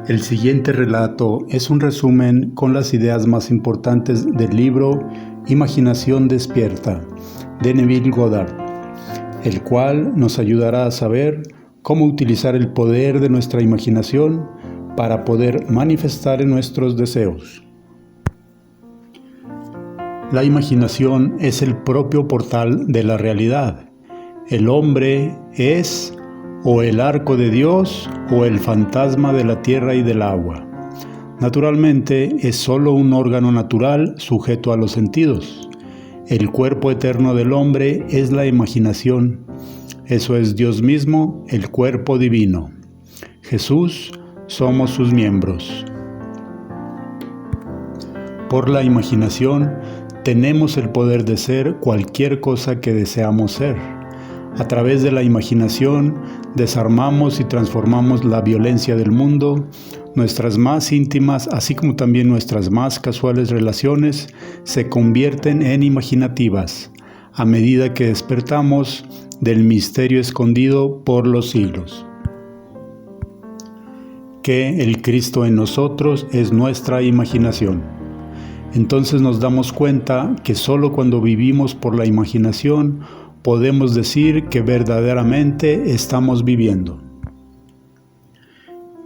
El siguiente relato es un resumen con las ideas más importantes del libro Imaginación Despierta, de Neville Goddard, el cual nos ayudará a saber cómo utilizar el poder de nuestra imaginación para poder manifestar en nuestros deseos. La imaginación es el propio portal de la realidad. El hombre es o el arco de Dios o el fantasma de la tierra y del agua. Naturalmente, es solo un órgano natural sujeto a los sentidos. El cuerpo eterno del hombre es la imaginación. Eso es Dios mismo, el cuerpo divino. Jesús, somos sus miembros. Por la imaginación, tenemos el poder de ser cualquier cosa que deseamos ser. A través de la imaginación, desarmamos y transformamos la violencia del mundo. Nuestras más íntimas, así como también nuestras más casuales relaciones, se convierten en imaginativas, a medida que despertamos del misterio escondido por los siglos. Que el Cristo en nosotros es nuestra imaginación. Entonces nos damos cuenta que solo cuando vivimos por la imaginación podemos decir que verdaderamente estamos viviendo.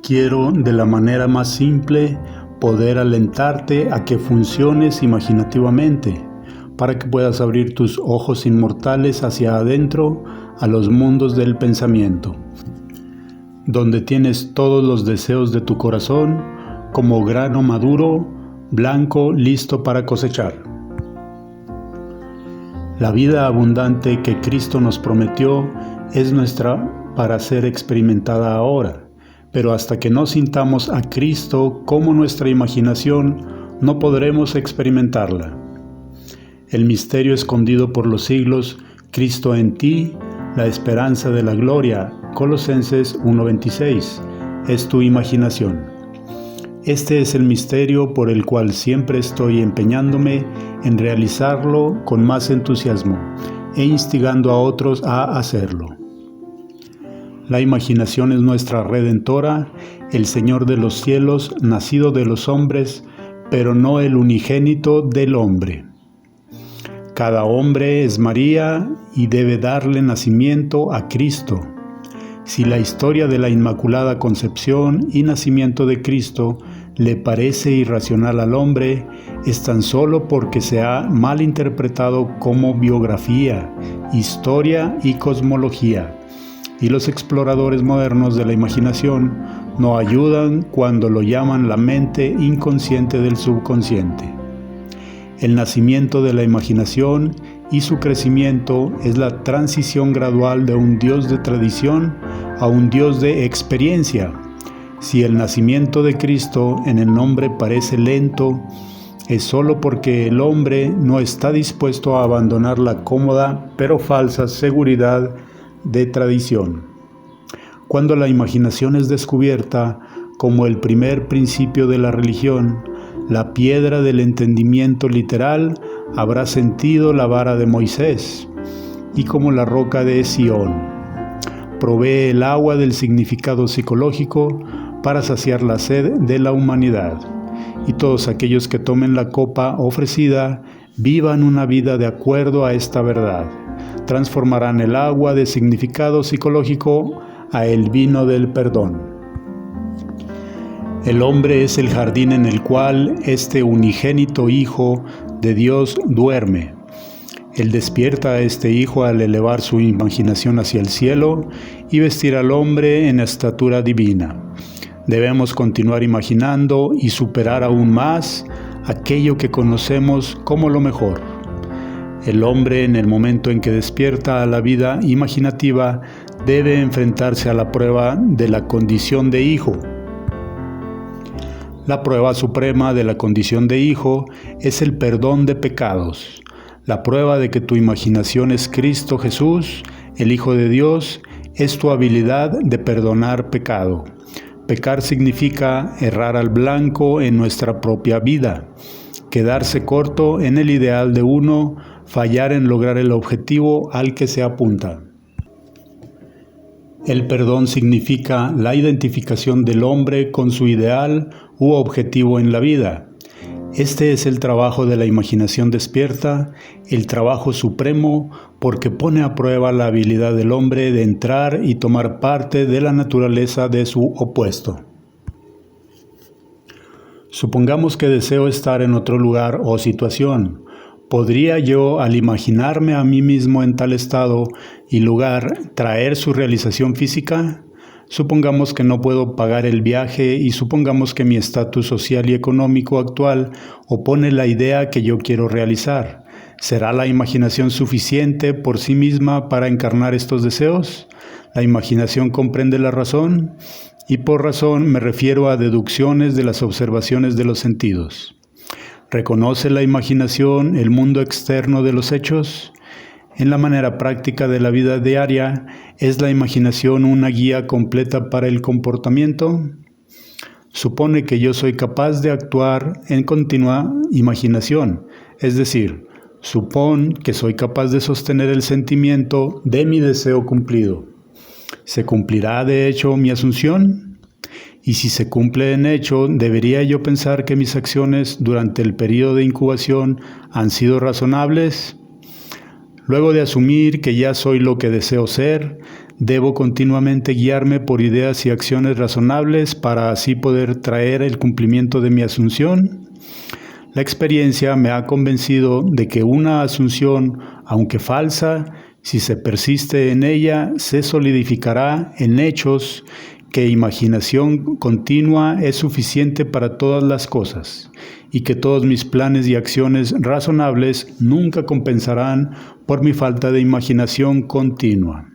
Quiero, de la manera más simple, poder alentarte a que funciones imaginativamente, para que puedas abrir tus ojos inmortales hacia adentro a los mundos del pensamiento, donde tienes todos los deseos de tu corazón como grano maduro, blanco, listo para cosechar. La vida abundante que Cristo nos prometió es nuestra para ser experimentada ahora, pero hasta que no sintamos a Cristo como nuestra imaginación, no podremos experimentarla. El misterio escondido por los siglos, Cristo en ti, la esperanza de la gloria, Colosenses 1:26, es tu imaginación. Este es el misterio por el cual siempre estoy empeñándome en realizarlo con más entusiasmo e instigando a otros a hacerlo. La imaginación es nuestra redentora, el Señor de los cielos, nacido de los hombres, pero no el unigénito del hombre. Cada hombre es María y debe darle nacimiento a Cristo. Si la historia de la Inmaculada Concepción y nacimiento de Cristo le parece irracional al hombre, es tan solo porque se ha malinterpretado como biografía, historia y cosmología, y los exploradores modernos de la imaginación no ayudan cuando lo llaman la mente inconsciente del subconsciente. El nacimiento de la imaginación y su crecimiento es la transición gradual de un Dios de tradición a un Dios de experiencia. Si el nacimiento de Cristo en el nombre parece lento, es solo porque el hombre no está dispuesto a abandonar la cómoda pero falsa seguridad de tradición. Cuando la imaginación es descubierta como el primer principio de la religión, la piedra del entendimiento literal habrá sentido la vara de Moisés, y como la roca de Sión, provee el agua del significado psicológico para saciar la sed de la humanidad, y todos aquellos que tomen la copa ofrecida vivan una vida de acuerdo a esta verdad, transformarán el agua de significado psicológico a el vino del perdón. El hombre es el jardín en el cual este unigénito Hijo de Dios duerme. Él despierta a este Hijo al elevar su imaginación hacia el cielo y vestir al hombre en estatura divina. Debemos continuar imaginando y superar aún más aquello que conocemos como lo mejor. El hombre, en el momento en que despierta a la vida imaginativa, debe enfrentarse a la prueba de la condición de hijo. La prueba suprema de la condición de hijo es el perdón de pecados. La prueba de que tu imaginación es Cristo Jesús, el Hijo de Dios, es tu habilidad de perdonar pecado. Pecar significa errar al blanco en nuestra propia vida, quedarse corto en el ideal de uno, fallar en lograr el objetivo al que se apunta. El perdón significa la identificación del hombre con su ideal u objetivo en la vida. Este es el trabajo de la imaginación despierta, el trabajo supremo, porque pone a prueba la habilidad del hombre de entrar y tomar parte de la naturaleza de su opuesto. Supongamos que deseo estar en otro lugar o situación. ¿Podría yo, al imaginarme a mí mismo en tal estado y lugar, traer su realización física? Supongamos que no puedo pagar el viaje y supongamos que mi estatus social y económico actual opone la idea que yo quiero realizar. ¿Será la imaginación suficiente por sí misma para encarnar estos deseos? ¿La imaginación comprende la razón? Y por razón me refiero a deducciones de las observaciones de los sentidos. ¿Reconoce la imaginación el mundo externo de los hechos? En la manera práctica de la vida diaria, ¿es la imaginación una guía completa para el comportamiento? Supone que yo soy capaz de actuar en continua imaginación, es decir, supón que soy capaz de sostener el sentimiento de mi deseo cumplido. ¿Se cumplirá de hecho mi asunción? Y si se cumple en hecho, ¿debería yo pensar que mis acciones durante el periodo de incubación han sido razonables? Luego de asumir que ya soy lo que deseo ser, ¿debo continuamente guiarme por ideas y acciones razonables para así poder traer el cumplimiento de mi asunción? La experiencia me ha convencido de que una asunción, aunque falsa, si se persiste en ella, se solidificará en hechos, que imaginación continua es suficiente para todas las cosas y que todos mis planes y acciones razonables nunca compensarán por mi falta de imaginación continua.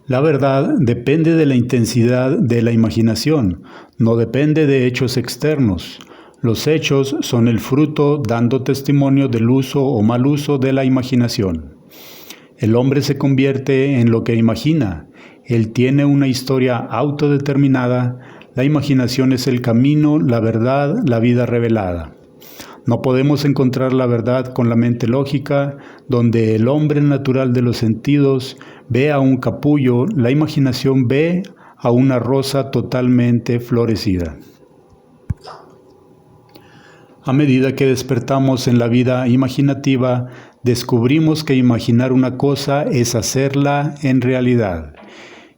La verdad depende de la intensidad de la imaginación, no depende de hechos externos. Los hechos son el fruto dando testimonio del uso o mal uso de la imaginación. El hombre se convierte en lo que imagina. Él tiene una historia autodeterminada. La imaginación es el camino, la verdad, la vida revelada. No podemos encontrar la verdad con la mente lógica, donde el hombre natural de los sentidos ve a un capullo, la imaginación ve a una rosa totalmente florecida. A medida que despertamos en la vida imaginativa, descubrimos que imaginar una cosa es hacerla en realidad,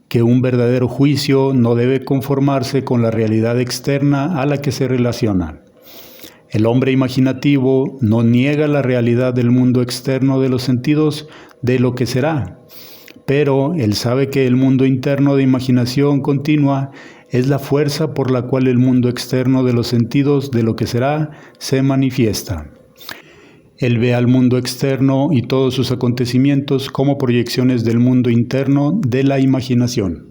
que un verdadero juicio no debe conformarse con la realidad externa a la que se relaciona. El hombre imaginativo no niega la realidad del mundo externo de los sentidos de lo que será, pero él sabe que el mundo interno de imaginación continua es la fuerza por la cual el mundo externo de los sentidos de lo que será se manifiesta. Él ve al mundo externo y todos sus acontecimientos como proyecciones del mundo interno de la imaginación.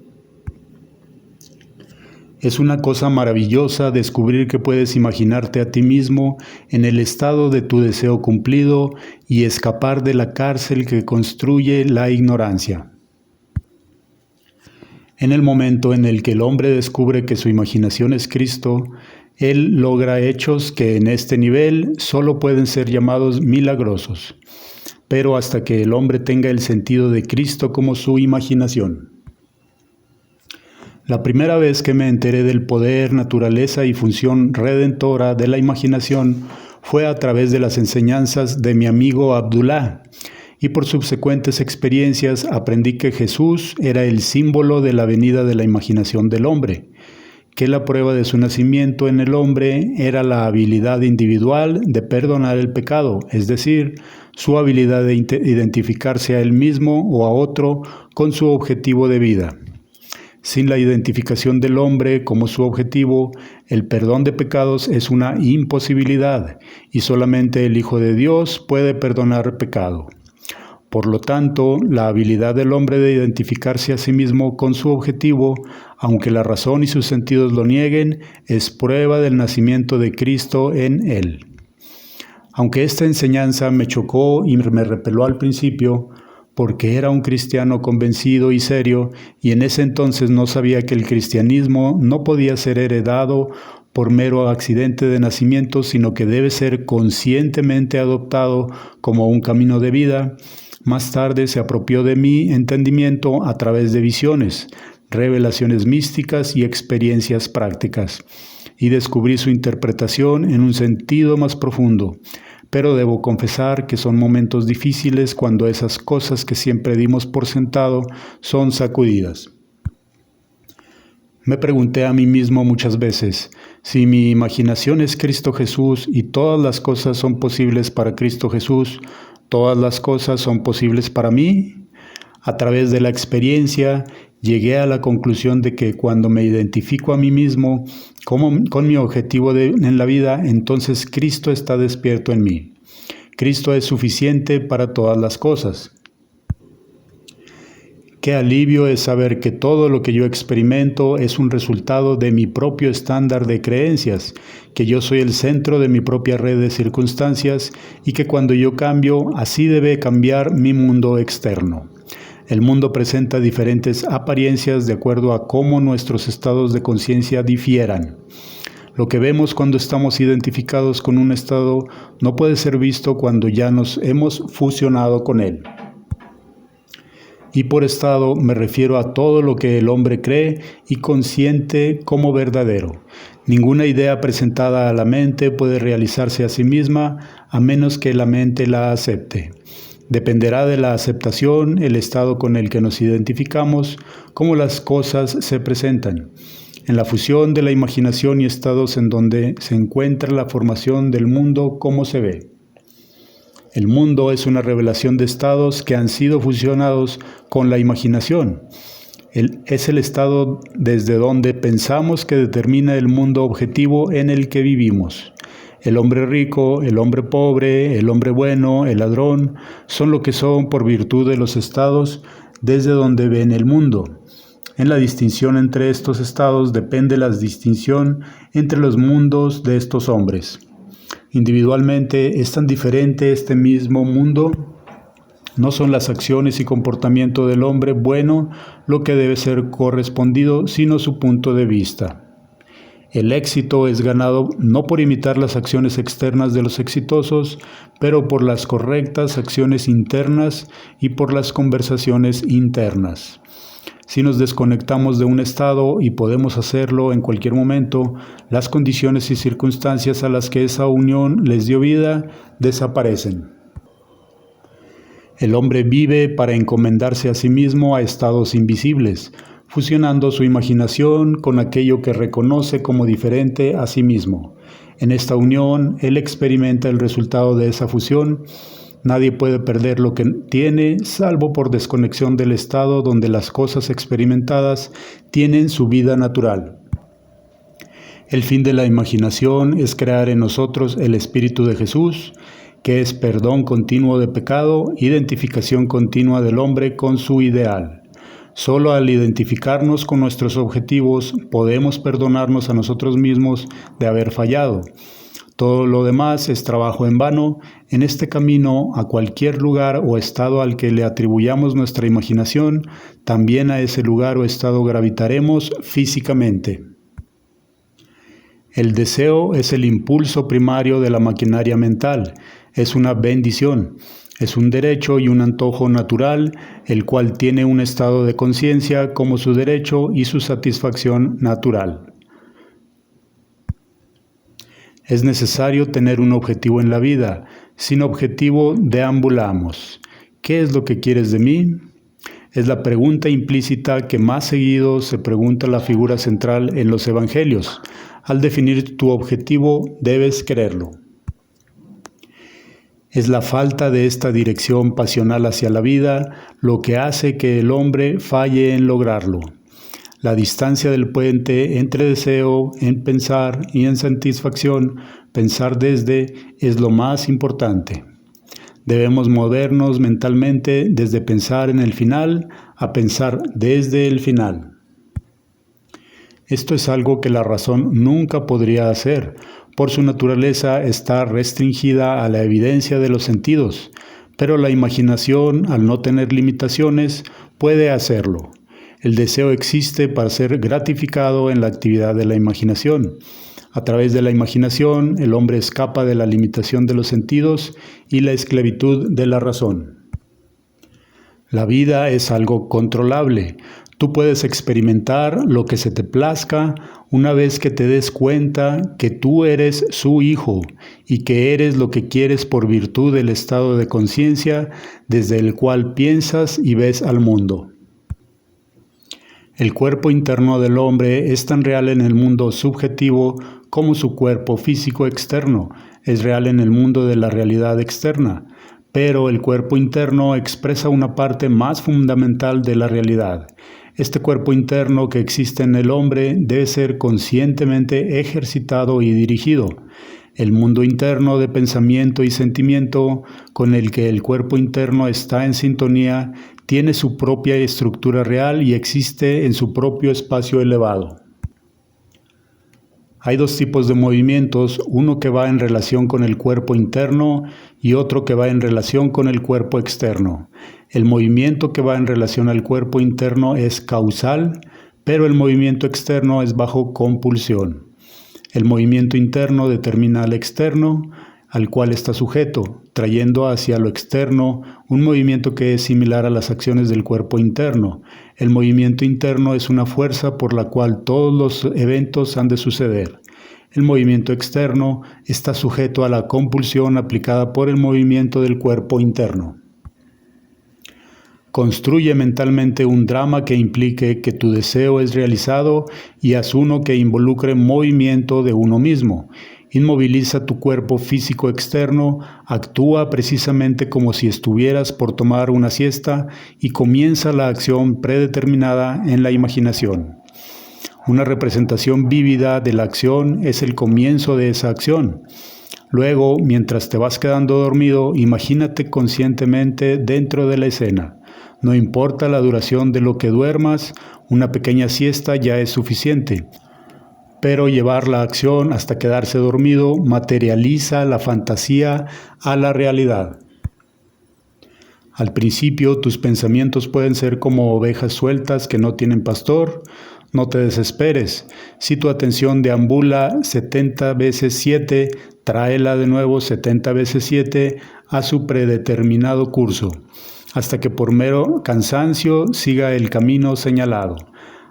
Es una cosa maravillosa descubrir que puedes imaginarte a ti mismo en el estado de tu deseo cumplido y escapar de la cárcel que construye la ignorancia. En el momento en el que el hombre descubre que su imaginación es Cristo, él logra hechos que en este nivel solo pueden ser llamados milagrosos, pero hasta que el hombre tenga el sentido de Cristo como su imaginación. La primera vez que me enteré del poder, naturaleza y función redentora de la imaginación fue a través de las enseñanzas de mi amigo Abdullah, y por subsecuentes experiencias aprendí que Jesús era el símbolo de la venida de la imaginación del hombre, que la prueba de su nacimiento en el hombre era la habilidad individual de perdonar el pecado, es decir, su habilidad de identificarse a él mismo o a otro con su objetivo de vida. Sin la identificación del hombre como su objetivo, el perdón de pecados es una imposibilidad y solamente el Hijo de Dios puede perdonar pecado. Por lo tanto, la habilidad del hombre de identificarse a sí mismo con su objetivo, aunque la razón y sus sentidos lo nieguen, es prueba del nacimiento de Cristo en él. Aunque esta enseñanza me chocó y me repeló al principio, porque era un cristiano convencido y serio, y en ese entonces no sabía que el cristianismo no podía ser heredado por mero accidente de nacimiento, sino que debe ser conscientemente adoptado como un camino de vida, Más tarde se apropió de mi entendimiento a través de visiones, revelaciones místicas y experiencias prácticas, y descubrí su interpretación en un sentido más profundo. Pero debo confesar que son momentos difíciles cuando esas cosas que siempre dimos por sentado son sacudidas. Me pregunté a mí mismo muchas veces, si mi imaginación es Cristo Jesús y todas las cosas son posibles para Cristo Jesús, ¿todas las cosas son posibles para mí? A través de la experiencia, llegué a la conclusión de que cuando me identifico a mí mismo con mi objetivo en la vida, entonces Cristo está despierto en mí. Cristo es suficiente para todas las cosas. Qué alivio es saber que todo lo que yo experimento es un resultado de mi propio estándar de creencias, que yo soy el centro de mi propia red de circunstancias y que cuando yo cambio, así debe cambiar mi mundo externo. El mundo presenta diferentes apariencias de acuerdo a cómo nuestros estados de conciencia difieran. Lo que vemos cuando estamos identificados con un estado no puede ser visto cuando ya nos hemos fusionado con él. Y por estado me refiero a todo lo que el hombre cree y consiente como verdadero. Ninguna idea presentada a la mente puede realizarse a sí misma a menos que la mente la acepte. Dependerá de la aceptación, el estado con el que nos identificamos, cómo las cosas se presentan. En la fusión de la imaginación y estados en donde se encuentra la formación del mundo como se ve. El mundo es una revelación de estados que han sido fusionados con la imaginación. Es el estado desde donde pensamos que determina el mundo objetivo en el que vivimos. El hombre rico, el hombre pobre, el hombre bueno, el ladrón, son lo que son por virtud de los estados desde donde ven el mundo. En la distinción entre estos estados depende la distinción entre los mundos de estos hombres. Individualmente es tan diferente este mismo mundo. No son las acciones y comportamiento del hombre bueno lo que debe ser correspondido, sino su punto de vista. El éxito es ganado no por imitar las acciones externas de los exitosos, pero por las correctas acciones internas y por las conversaciones internas. Si nos desconectamos de un estado, y podemos hacerlo en cualquier momento, las condiciones y circunstancias a las que esa unión les dio vida desaparecen. El hombre vive para encomendarse a sí mismo a estados invisibles, fusionando su imaginación con aquello que reconoce como diferente a sí mismo. En esta unión, él experimenta el resultado de esa fusión. Nadie puede perder lo que tiene, salvo por desconexión del estado donde las cosas experimentadas tienen su vida natural. El fin de la imaginación es crear en nosotros el Espíritu de Jesús, que es perdón continuo de pecado, identificación continua del hombre con su ideal. Solo al identificarnos con nuestros objetivos podemos perdonarnos a nosotros mismos de haber fallado. Todo lo demás es trabajo en vano. En este camino, a cualquier lugar o estado al que le atribuyamos nuestra imaginación, también a ese lugar o estado gravitaremos físicamente. El deseo es el impulso primario de la maquinaria mental. Es una bendición. Es un derecho y un antojo natural, el cual tiene un estado de conciencia como su derecho y su satisfacción natural. Es necesario tener un objetivo en la vida. Sin objetivo deambulamos. ¿Qué es lo que quieres de mí? Es la pregunta implícita que más seguido se pregunta la figura central en los evangelios. Al definir tu objetivo, debes quererlo. Es la falta de esta dirección pasional hacia la vida lo que hace que el hombre falle en lograrlo. La distancia del puente entre deseo en pensar y en satisfacción, pensar desde, es lo más importante. Debemos movernos mentalmente desde pensar en el final a pensar desde el final. Esto es algo que la razón nunca podría hacer. Por su naturaleza está restringida a la evidencia de los sentidos, pero la imaginación, al no tener limitaciones, puede hacerlo. El deseo existe para ser gratificado en la actividad de la imaginación. A través de la imaginación, el hombre escapa de la limitación de los sentidos y la esclavitud de la razón. La vida es algo controlable. Tú puedes experimentar lo que se te plazca una vez que te des cuenta que tú eres su hijo y que eres lo que quieres por virtud del estado de conciencia desde el cual piensas y ves al mundo. El cuerpo interno del hombre es tan real en el mundo subjetivo como su cuerpo físico externo es real en el mundo de la realidad externa, pero el cuerpo interno expresa una parte más fundamental de la realidad. Este cuerpo interno que existe en el hombre debe ser conscientemente ejercitado y dirigido. El mundo interno de pensamiento y sentimiento con el que el cuerpo interno está en sintonía tiene su propia estructura real y existe en su propio espacio elevado. Hay dos tipos de movimientos, uno que va en relación con el cuerpo interno y otro que va en relación con el cuerpo externo. El movimiento que va en relación al cuerpo interno es causal, pero el movimiento externo es bajo compulsión. El movimiento interno determina al externo, al cual está sujeto, trayendo hacia lo externo un movimiento que es similar a las acciones del cuerpo interno. El movimiento interno es una fuerza por la cual todos los eventos han de suceder. El movimiento externo está sujeto a la compulsión aplicada por el movimiento del cuerpo interno. Construye mentalmente un drama que implique que tu deseo es realizado y haz uno que involucre movimiento de uno mismo. Inmoviliza tu cuerpo físico externo, actúa precisamente como si estuvieras por tomar una siesta y comienza la acción predeterminada en la imaginación. Una representación vívida de la acción es el comienzo de esa acción. Luego, mientras te vas quedando dormido, imagínate conscientemente dentro de la escena. No importa la duración de lo que duermas, una pequeña siesta ya es suficiente. Pero llevar la acción hasta quedarse dormido materializa la fantasía a la realidad. Al principio tus pensamientos pueden ser como ovejas sueltas que no tienen pastor. No te desesperes. Si tu atención deambula 70 veces 7, tráela de nuevo 70 veces 7 a su predeterminado curso, hasta que por mero cansancio siga el camino señalado.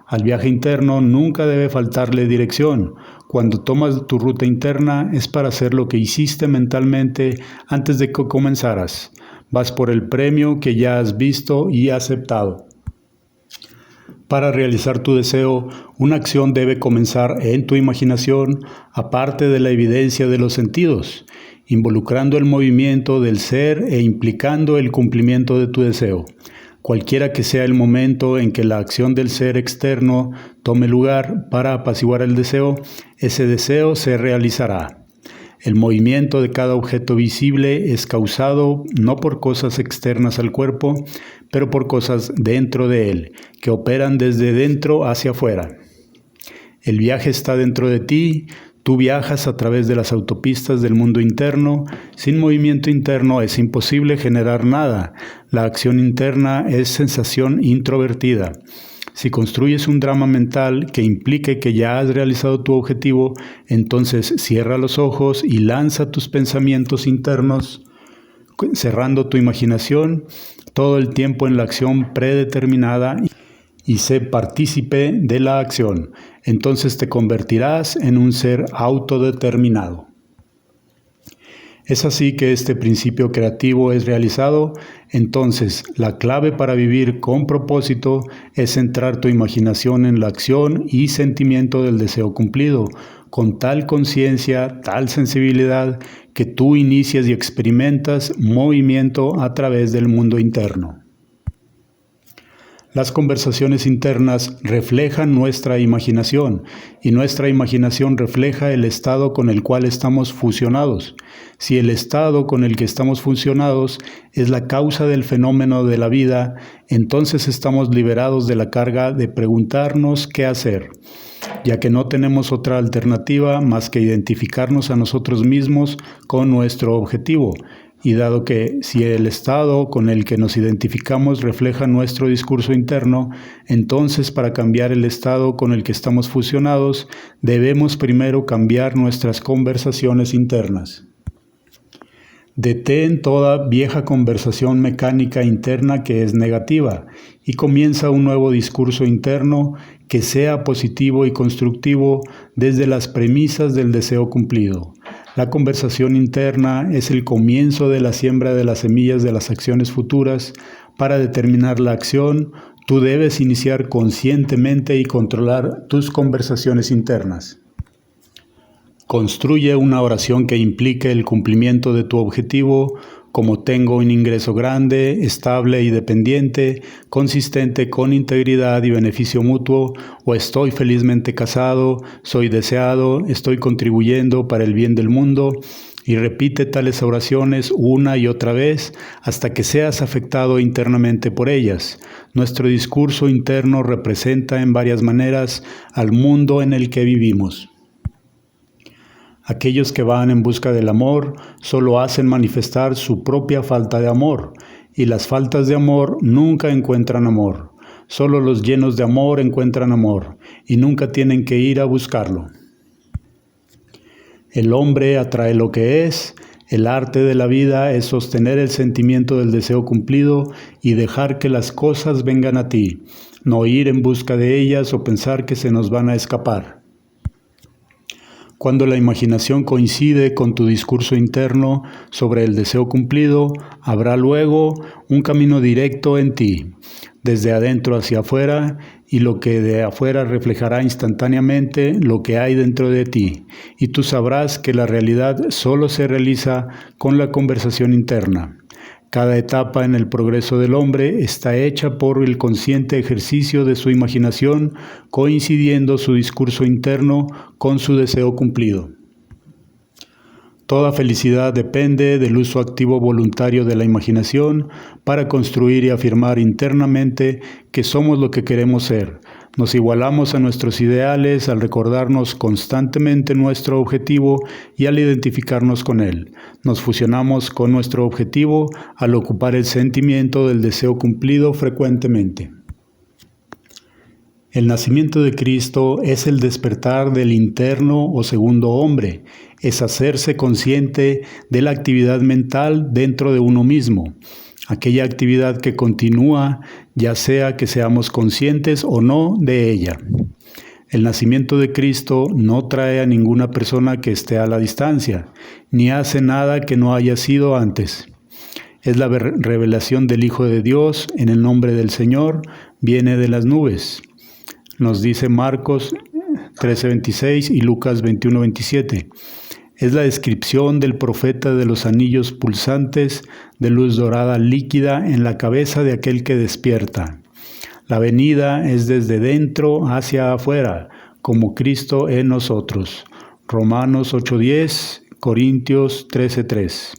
Al viaje interno nunca debe faltarle dirección. Cuando tomas tu ruta interna es para hacer lo que hiciste mentalmente antes de que comenzaras. Vas por el premio que ya has visto y aceptado. Para realizar tu deseo, una acción debe comenzar en tu imaginación, aparte de la evidencia de los sentidos, involucrando el movimiento del ser e implicando el cumplimiento de tu deseo. Cualquiera que sea el momento en que la acción del ser externo tome lugar para apaciguar el deseo, ese deseo se realizará. El movimiento de cada objeto visible es causado no por cosas externas al cuerpo, pero por cosas dentro de él, que operan desde dentro hacia afuera. El viaje está dentro de ti, tú viajas a través de las autopistas del mundo interno. Sin movimiento interno es imposible generar nada. La acción interna es sensación introvertida. Si construyes un drama mental que implique que ya has realizado tu objetivo, entonces cierra los ojos y lanza tus pensamientos internos, cerrando tu imaginación todo el tiempo en la acción predeterminada y sé partícipe de la acción. Entonces te convertirás en un ser autodeterminado. Es así que este principio creativo es realizado. Entonces, la clave para vivir con propósito es centrar tu imaginación en la acción y sentimiento del deseo cumplido, con tal conciencia, tal sensibilidad, que tú inicias y experimentas movimiento a través del mundo interno. Las conversaciones internas reflejan nuestra imaginación y nuestra imaginación refleja el estado con el cual estamos fusionados. Si el estado con el que estamos fusionados es la causa del fenómeno de la vida, entonces estamos liberados de la carga de preguntarnos qué hacer, ya que no tenemos otra alternativa más que identificarnos a nosotros mismos con nuestro objetivo. Y dado que si el estado con el que nos identificamos refleja nuestro discurso interno, entonces para cambiar el estado con el que estamos fusionados, debemos primero cambiar nuestras conversaciones internas. Detén toda vieja conversación mecánica interna que es negativa y comienza un nuevo discurso interno que sea positivo y constructivo desde las premisas del deseo cumplido. La conversación interna es el comienzo de la siembra de las semillas de las acciones futuras. Para determinar la acción, tú debes iniciar conscientemente y controlar tus conversaciones internas. Construye una oración que implique el cumplimiento de tu objetivo, como tengo un ingreso grande, estable y dependiente, consistente con integridad y beneficio mutuo, o estoy felizmente casado, soy deseado, estoy contribuyendo para el bien del mundo, y repite tales oraciones una y otra vez hasta que seas afectado internamente por ellas. Nuestro discurso interno representa en varias maneras al mundo en el que vivimos. Aquellos que van en busca del amor solo hacen manifestar su propia falta de amor, y las faltas de amor nunca encuentran amor. Solo los llenos de amor encuentran amor, y nunca tienen que ir a buscarlo. El hombre atrae lo que es. El arte de la vida es sostener el sentimiento del deseo cumplido y dejar que las cosas vengan a ti, no ir en busca de ellas o pensar que se nos van a escapar. Cuando la imaginación coincide con tu discurso interno sobre el deseo cumplido, habrá luego un camino directo en ti, desde adentro hacia afuera, y lo que de afuera reflejará instantáneamente lo que hay dentro de ti, y tú sabrás que la realidad solo se realiza con la conversación interna. Cada etapa en el progreso del hombre está hecha por el consciente ejercicio de su imaginación, coincidiendo su discurso interno con su deseo cumplido. Toda felicidad depende del uso activo voluntario de la imaginación para construir y afirmar internamente que somos lo que queremos ser. Nos igualamos a nuestros ideales al recordarnos constantemente nuestro objetivo y al identificarnos con él. Nos fusionamos con nuestro objetivo al ocupar el sentimiento del deseo cumplido frecuentemente. El nacimiento de Cristo es el despertar del interno o segundo hombre, es hacerse consciente de la actividad mental dentro de uno mismo, aquella actividad que continúa, ya sea que seamos conscientes o no de ella. El nacimiento de Cristo no trae a ninguna persona que esté a la distancia, ni hace nada que no haya sido antes. Es la revelación del Hijo de Dios en el nombre del Señor, viene de las nubes. Nos dice Marcos 13:26 y Lucas 21:27. Es la descripción del profeta de los anillos pulsantes de luz dorada líquida en la cabeza de aquel que despierta. La venida es desde dentro hacia afuera, como Cristo en nosotros. Romanos 8:10, Corintios 13:3.